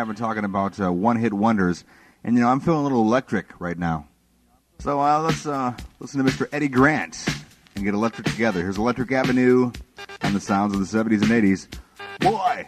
I've been talking about one-hit wonders, and I'm feeling a little electric right now. So let's listen to Mr. Eddie Grant and get electric together. Here's Electric Avenue on the sounds of the 70s and 80s. Boy!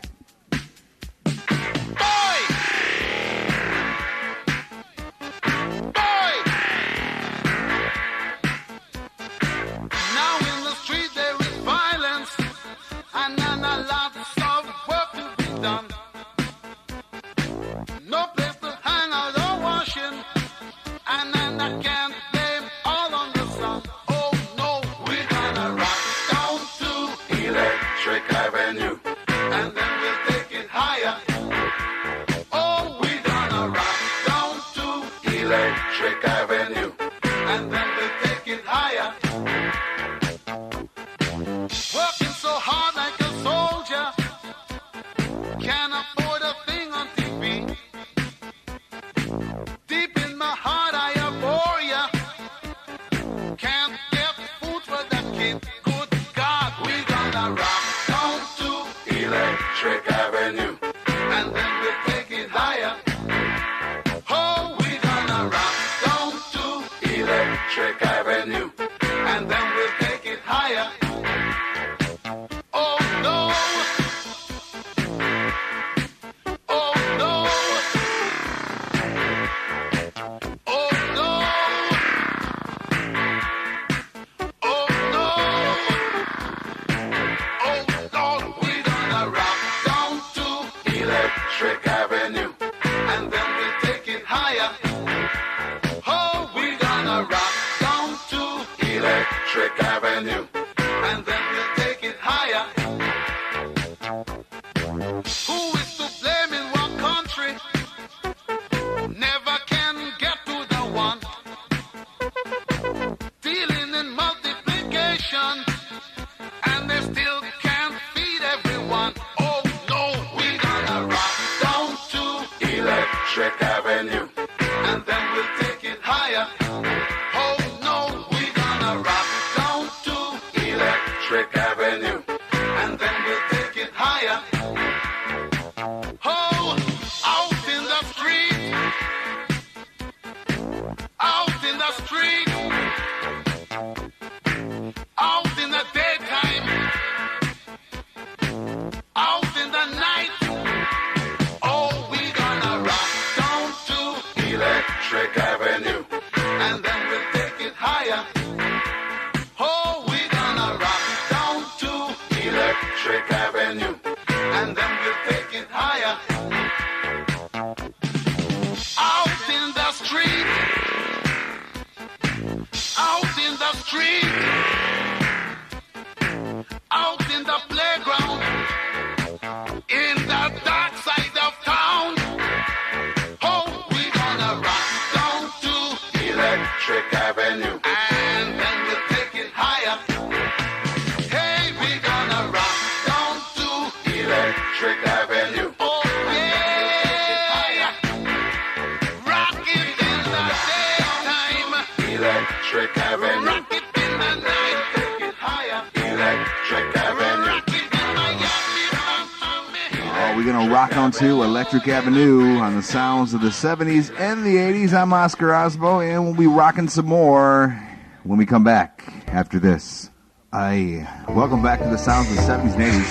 To Electric Avenue on the sounds of the 70s and the 80s. I'm Oscar Osbo, and we'll be rocking some more when we come back after this. Welcome back to the sounds of the 70s and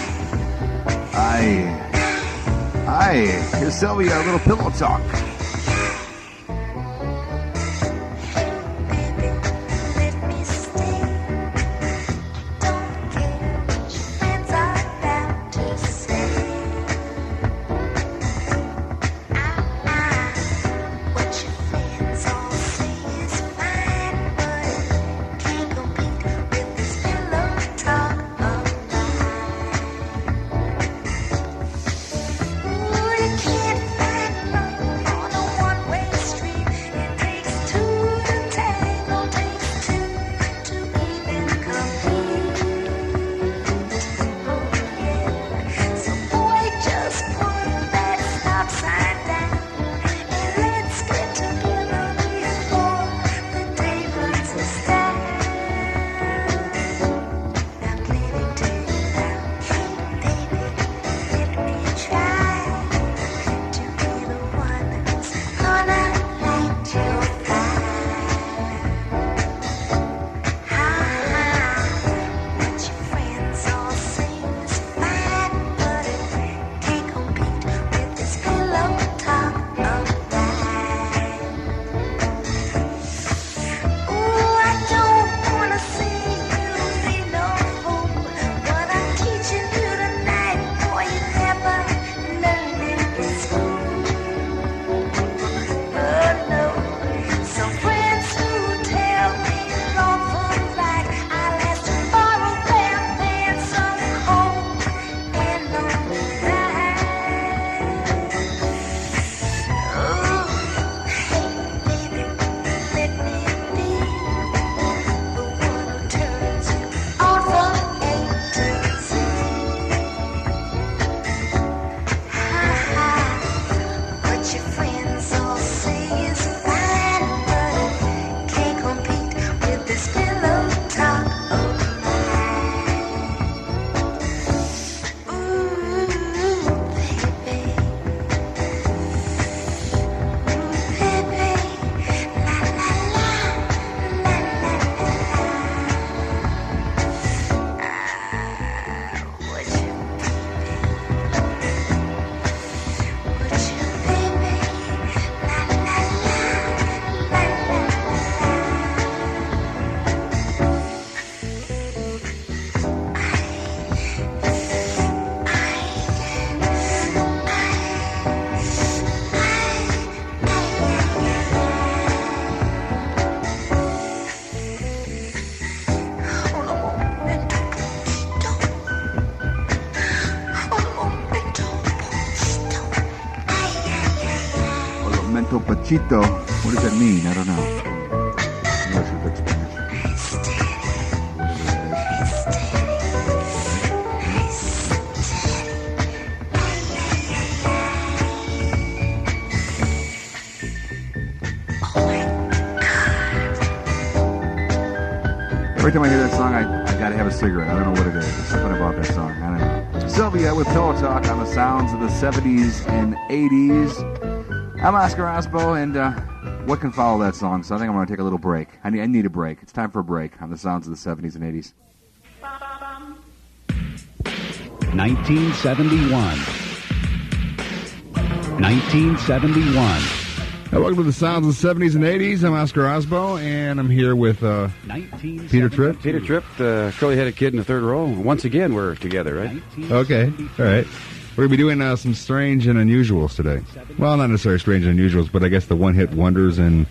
80s. Here's Sylvia, a little pillow talk. Can't find Mental Pachito. What does that mean? I don't know. English or good Spanish. Every time I hear that song, I gotta have a cigarette. I don't know what it is. There's something about that song. I don't know. Sylvia with Pillow Talk on the sounds of the 70s and 80s. I'm Oscar Osbo, and what can follow that song? So I think I'm going to take a little break. I need a break. It's time for a break on the sounds of the 70s and 80s. 1971. 1971. Welcome to the sounds of the 70s and 80s. I'm Oscar Osbo, and I'm here with Peter Tripp. Peter Tripp, the curly-headed kid in the third row. Once again, we're together, right? Okay, all right. We're going to be doing some strange and unusuals today. Well, not necessarily strange and unusuals, but I guess the one-hit wonders. And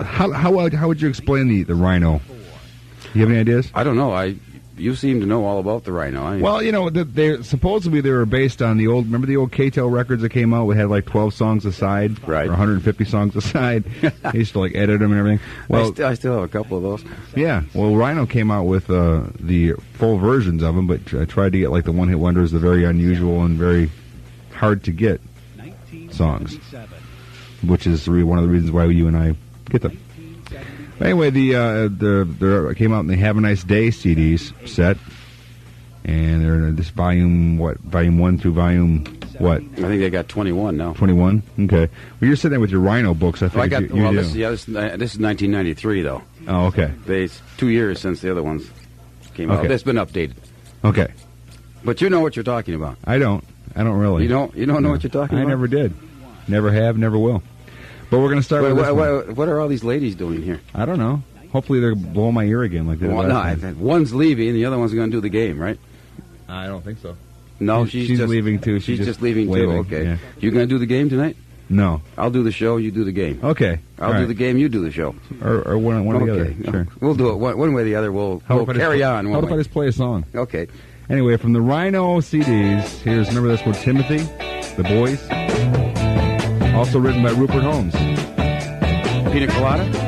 how would you explain the Rhino? You have any ideas? I don't know. You seem to know all about the Rhino. Well, you know, they supposedly they were based on the old. Remember the old K-Tel records that came out? We had like 12 songs a side, right? Or 150 songs a side. They used to like edit them and everything. Well, I still have a couple of those. Yeah. Well, Rhino came out with the full versions of them, but I tried to get like the one-hit wonders, the very unusual and very hard to get songs, which is really one of the reasons why you and I get them. Anyway, they came out in the Have a Nice Day CDs set, and they're in this volume 1 through volume what? I think they got 21 now. 21. Okay. Well, you're sitting there with your Rhino books. I think you do. This is 1993 though. Oh, okay. It's 2 years since the other ones came out. It's been updated. Okay. But you know what you're talking about. I don't really. You don't know what you're talking about. I never did. Never have. Never will. But we're going to start with this one. What are all these ladies doing here? I don't know. Hopefully they're blowing my ear again like they did last time. One's leaving, the other one's going to do the game, right? I don't think so. No, she's just leaving too. She's just leaving waving. too. Okay. Yeah. You going to do the game tonight? No. I'll do the show. You do the game. Okay. I'll do the game. You do the show. Or one or the other. Sure. We'll do it one way or the other. We'll carry on. How about I just play a song? Okay. Anyway, from the Rhino CDs, here's, remember this one, Timothy, The Boys? Also written by Rupert Holmes. Pina Colada?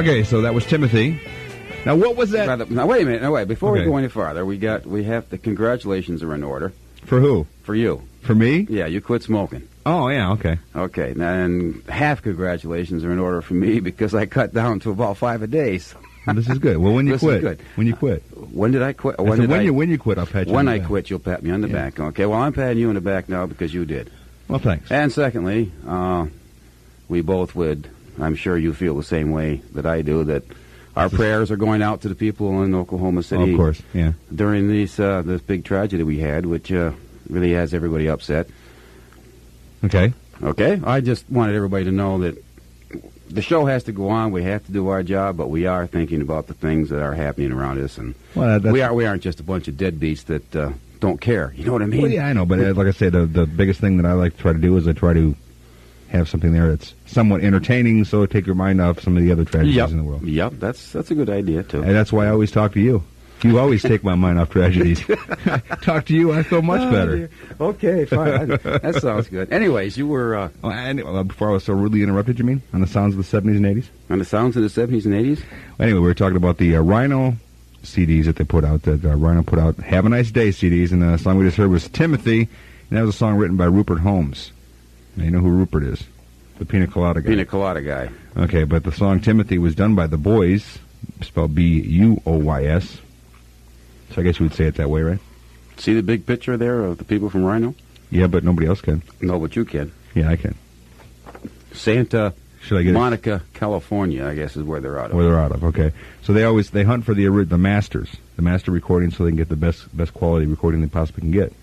Okay, so that was Timothy. Now, what was that? Now, wait a minute. No, wait. Before Okay. we go any farther, we have the congratulations are in order For who? for you. For me? Yeah, you quit smoking. Oh, yeah, okay. Okay, and half congratulations are in order for me because I cut down to about 5 a day. So Well, this is good. Well, when you This is quit. good. When you quit. when did I quit? I said, when you quit, I'll pat you When on I the back. quit, you'll pat me on the Yeah. back. Okay, well, I'm patting you on the back now because you did. Well, thanks. And secondly, we both would, I'm sure you feel the same way that I do, that our prayers are going out to the people in Oklahoma Oh, City of course, yeah. during this big tragedy we had, which really has everybody upset. Okay. Okay? I just wanted everybody to know that the show has to go on. We have to do our job, but we are thinking about the things that are happening around us, and Well, that's, we aren't just a bunch of deadbeats that don't care. You know what I mean? Well, yeah, I know, but like I say, the biggest thing that I like to try to do is I try to have something there that's somewhat entertaining, so take your mind off some of the other tragedies Yep. in the world. Yep, that's a good idea too. And that's why I always talk to you. You always take my mind off tragedies. Talk to you, I feel much better. Okay, fine. That sounds good. Anyways, you were Before I was so rudely interrupted, you mean, on the sounds of the 70s and 80s? on the sounds of the 70s and 80s? Anyway, we were talking about the Rhino CDs that they put out, that Rhino put out, Have a Nice Day CDs, and the song we just heard was Timothy, and that was a song written by Rupert Holmes. Now, you know who Rupert is? The Pina Colada guy. Pina Colada guy. Okay, but the song Timothy was done by the Boys, spelled Buoys. So I guess you would say it that way, right? See the big picture there of the people from Rhino? Yeah, but nobody else can. No, but you can. Yeah, I can. Santa Should I get Monica, California, I guess is where they're out of. where they're out of? Okay, so they hunt for the master recording, so they can get the best quality recording they possibly can get.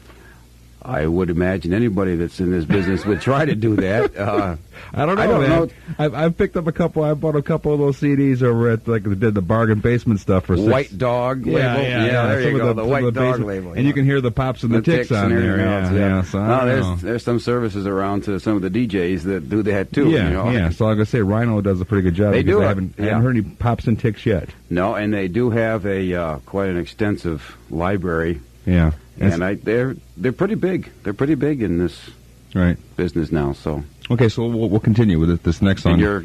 I would imagine anybody that's in this business would try to do that. I don't know. I don't man. know. I've picked up a couple. I bought a couple of those CDs over at did the bargain basement stuff for White Dog label. There Some you of go. The some White of the Dog basement- label. and you can hear the pops and the ticks on and there. everything else, Yeah. So I don't know. there's some services around to some of the DJs that do that too. Yeah, you know? yeah. So like I say, Rhino does a pretty good job. They because do I it, haven't yeah. heard any pops and ticks yet. No, and they do have a quite an extensive library, Yeah. and they're pretty big. They're pretty big in this Right. business now. So Okay, so we'll continue with this next song. and you're